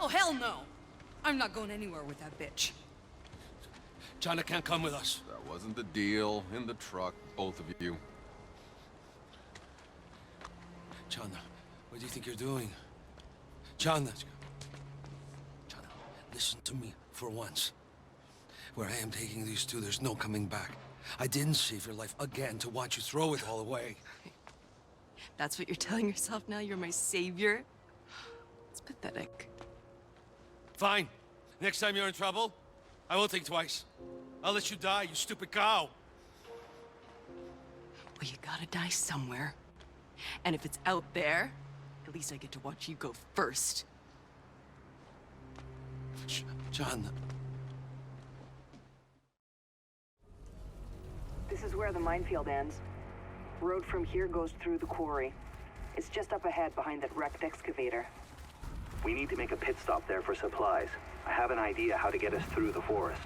Oh, hell no. I'm not going anywhere with that bitch. China can't come with us. That wasn't the deal. In the truck, both of you. Chana, what do you think you're doing? Chana, listen to me for once. Where I am taking these two, there's no coming back. I didn't save your life again to watch you throw it all away. That's what you're telling yourself now? You're my savior? It's pathetic. Fine. Next time you're in trouble, I won't think twice. I'll let you die, you stupid cow. Well, you gotta die somewhere. And if it's out there, at least I get to watch you go first. John. This is where the minefield ends. Road from here goes through the quarry. It's just up ahead behind that wrecked excavator. We need to make a pit stop there for supplies. I have an idea how to get us through the forest.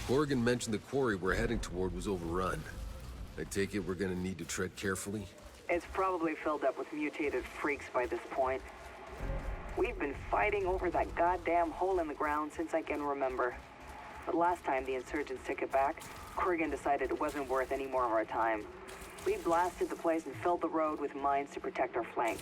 Corrigan mentioned the quarry we're heading toward was overrun. I take it we're gonna need to tread carefully? It's probably filled up with mutated freaks by this point. We've been fighting over that goddamn hole in the ground since I can remember. But last time the insurgents took it back, Corrigan decided it wasn't worth any more of our time. We blasted the place and filled the road with mines to protect our flank.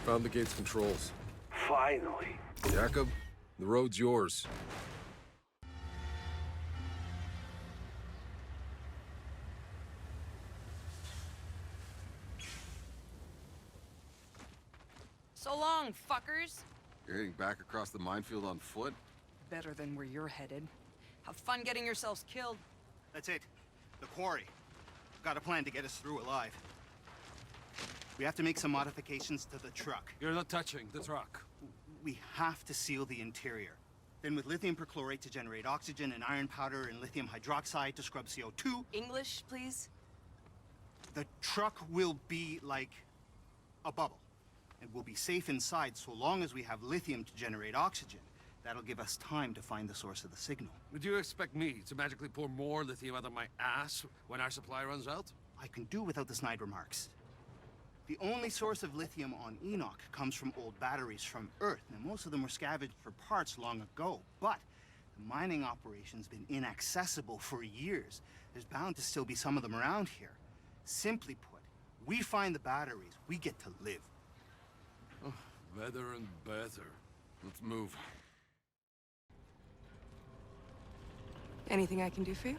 Found the gate's controls. Finally. Jacob, the road's yours. So long, fuckers. You're heading back across the minefield on foot? Better than where you're headed. Have fun getting yourselves killed. That's it. The quarry. Got a plan to get us through alive. We have to make some modifications to the truck. You're not touching the truck. We have to seal the interior. Then with lithium perchlorate to generate oxygen and iron powder and lithium hydroxide to scrub CO2. English, please? The truck will be like a bubble. And we'll be safe inside so long as we have lithium to generate oxygen. That'll give us time to find the source of the signal. Would you expect me to magically pour more lithium out of my ass when our supply runs out? I can do without the snide remarks. The only source of lithium on Enoch comes from old batteries from Earth, and most of them were scavenged for parts long ago. But the mining operation's been inaccessible for years. There's bound to still be some of them around here. Simply put, we find the batteries, we get to live. Oh, better and better. Let's move. Anything I can do for you?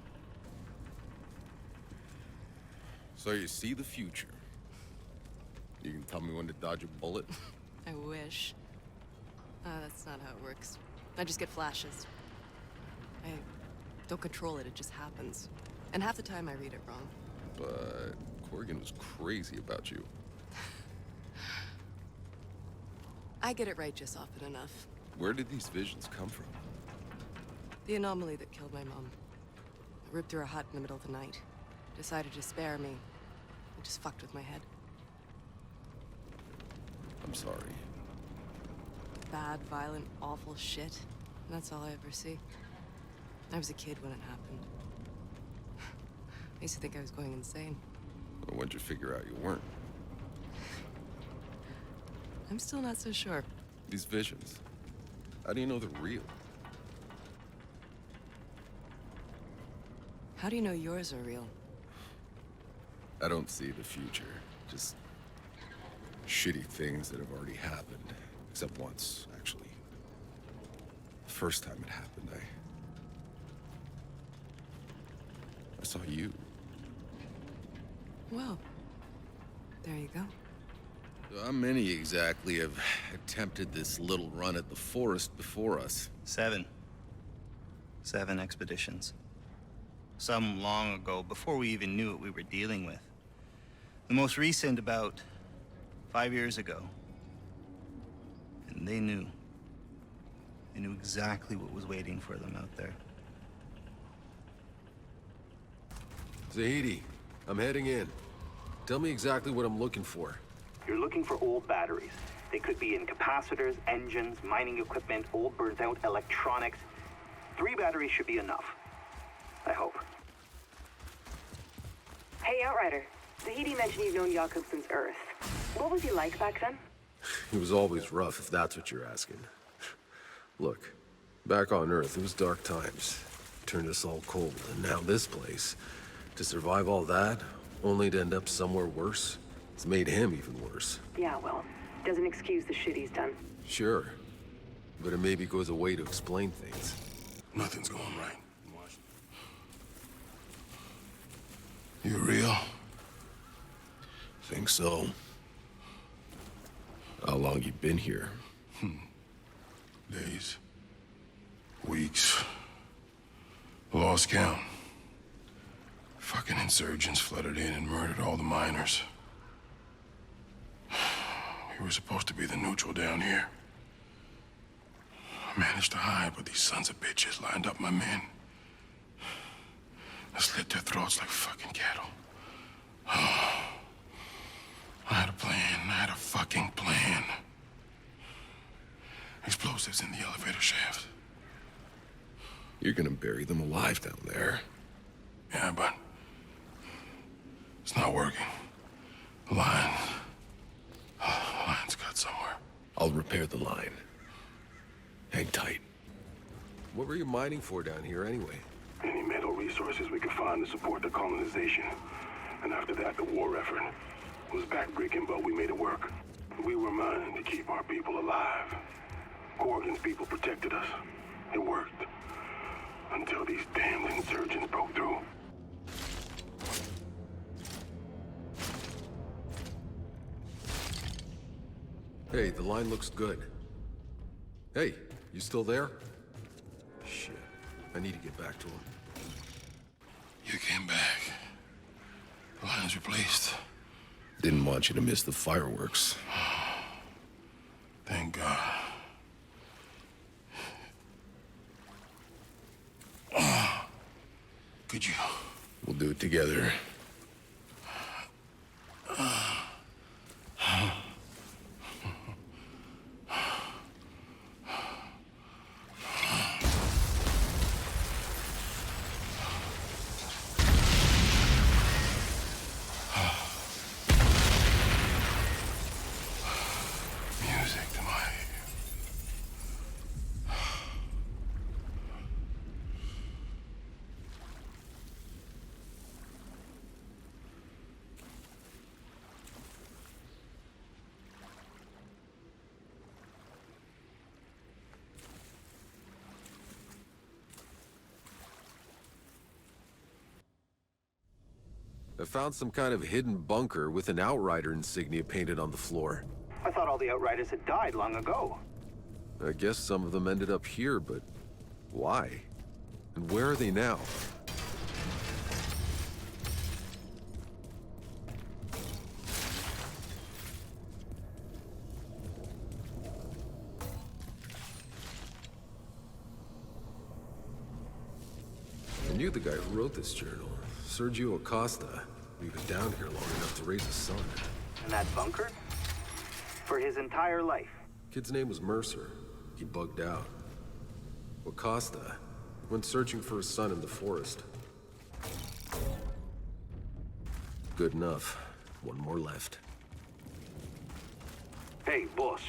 So you see the future. You can tell me when to dodge a bullet? I wish. That's not how it works. I just get flashes. I don't control it, it just happens. And half the time I read it wrong. But Corrigan was crazy about you. I get it right just often enough. Where did these visions come from? The anomaly that killed my mom. I ripped through a hut in the middle of the night. Decided to spare me. It just fucked with my head. I'm sorry. Bad, violent, awful shit. That's all I ever see. I was a kid when it happened. I used to think I was going insane. Well, when'd you figure out you weren't? I'm still not so sure. These visions, how do you know they're real? How do you know yours are real? I don't see the future, just shitty things that have already happened. Except once, actually. The first time it happened, I saw you. Well, there you go. How many exactly have attempted this little run at the forest before us? 7. 7 expeditions. Some long ago, before we even knew what we were dealing with. The most recent about 5 years ago. And they knew. They knew exactly what was waiting for them out there. Zahidi, I'm heading in. Tell me exactly what I'm looking for. You're looking for old batteries. They could be in capacitors, engines, mining equipment, old burnt-out electronics. 3 batteries should be enough. I hope. Hey, Outrider. Zahidi mentioned you've known Jakob since Earth. What was he like back then? He was always rough, if that's what you're asking. Look, back on Earth, it was dark times. Turned us all cold, and now this place. To survive all that, only to end up somewhere worse, it's made him even worse. Yeah, well, doesn't excuse the shit he's done. Sure, but it maybe goes a way to explain things. Nothing's going right. You real? Think so. How long you been here? Days. Weeks. Lost count. Fucking insurgents flooded in and murdered all the miners. We were supposed to be the neutral down here. I managed to hide, but these sons of bitches lined up my men. I slit their throats like fucking cattle. I had a plan. I had a fucking plan. Explosives in the elevator shaft. You're gonna bury them alive down there. Yeah, but it's not working. The line's cut somewhere. I'll repair the line. Hang tight. What were you mining for down here anyway? Any metal resources we could find to support the colonization. And after that, the war effort. It was backbreaking, but we made it work. We were mining to keep our people alive. Corrigan's people protected us. It worked. Until these damned insurgents broke through. Hey, the line looks good. Hey, you still there? Shit, I need to get back to him. You came back. The line's replaced. Didn't want you to miss the fireworks. Thank God. Could you? We'll do it together. Music to my... I found some kind of hidden bunker with an Outrider insignia painted on the floor. I thought all the Outriders had died long ago. I guess some of them ended up here, but why? And where are they now? I knew the guy who wrote this journal, Sergio Acosta. We've been down here long enough to raise a son. In that bunker? For his entire life. Kid's name was Mercer. He bugged out. Acosta went searching for his son in the forest. Good enough. One more left. Hey, boss.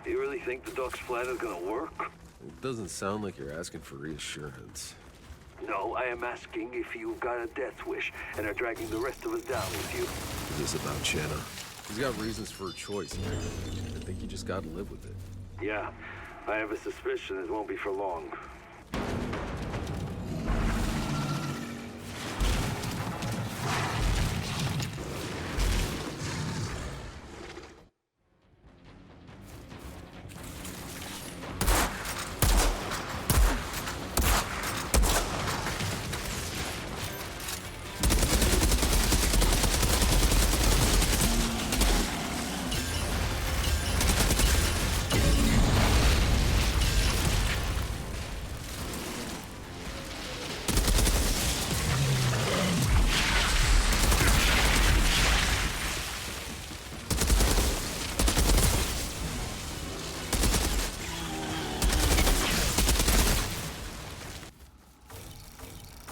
You really think the Duck's plan is gonna work? It doesn't sound like you're asking for reassurance. No, I am asking if you've got a death wish and are dragging the rest of us down with you. Is this about Shanna? He's got reasons for a choice. I think you just gotta live with it. Yeah, I have a suspicion it won't be for long.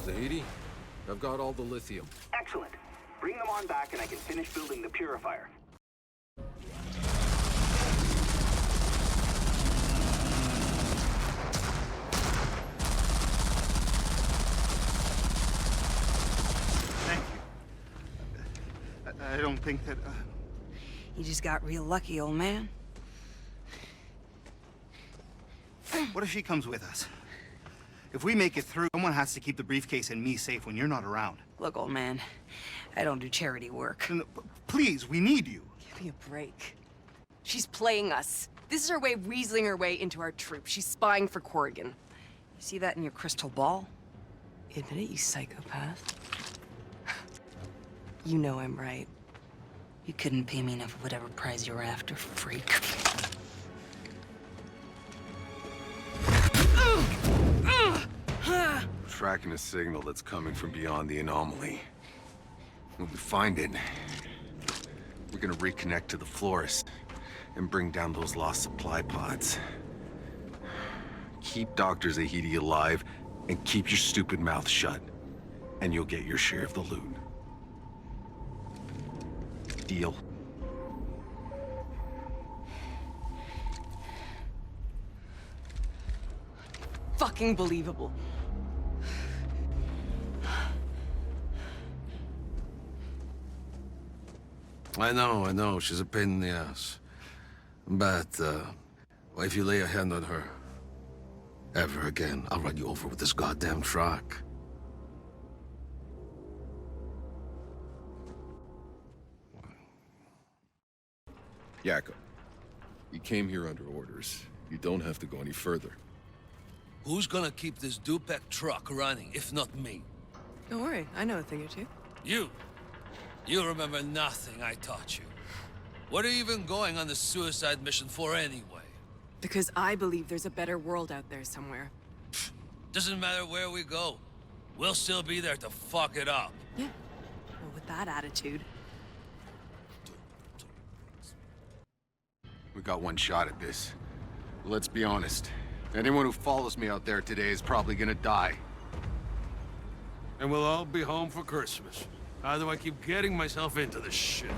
Zahidi, I've got all the lithium. Excellent. Bring them on back and I can finish building the purifier. Thank you. I don't think that... You just got real lucky, old man. What if she comes with us? If we make it through, someone has to keep the briefcase and me safe when you're not around. Look, old man, I don't do charity work. No, please, we need you. Give me a break. She's playing us. This is her way of weaseling her way into our troop. She's spying for Corrigan. You see that in your crystal ball? Admit it, you psychopath. You know I'm right. You couldn't pay me enough of whatever prize you're after, freak. Tracking a signal that's coming from beyond the anomaly. When we find it, we're gonna reconnect to the florist and bring down those lost supply pods. Keep Dr. Zahidi alive and keep your stupid mouth shut, and you'll get your share of the loot. Deal? Fucking believable. I know, she's a pain in the ass. But, if you lay a hand on her, ever again, I'll run you over with this goddamn truck. Yakko, you came here under orders. You don't have to go any further. Who's gonna keep this Dupek truck running, if not me? Don't worry, I know a thing or two. You remember nothing I taught you. What are you even going on the suicide mission for anyway? Because I believe there's a better world out there somewhere. Doesn't matter where we go. We'll still be there to fuck it up. Yeah. Well, with that attitude. We got one shot at this. Let's be honest. Anyone who follows me out there today is probably gonna die. And we'll all be home for Christmas. How do I keep getting myself into this shit?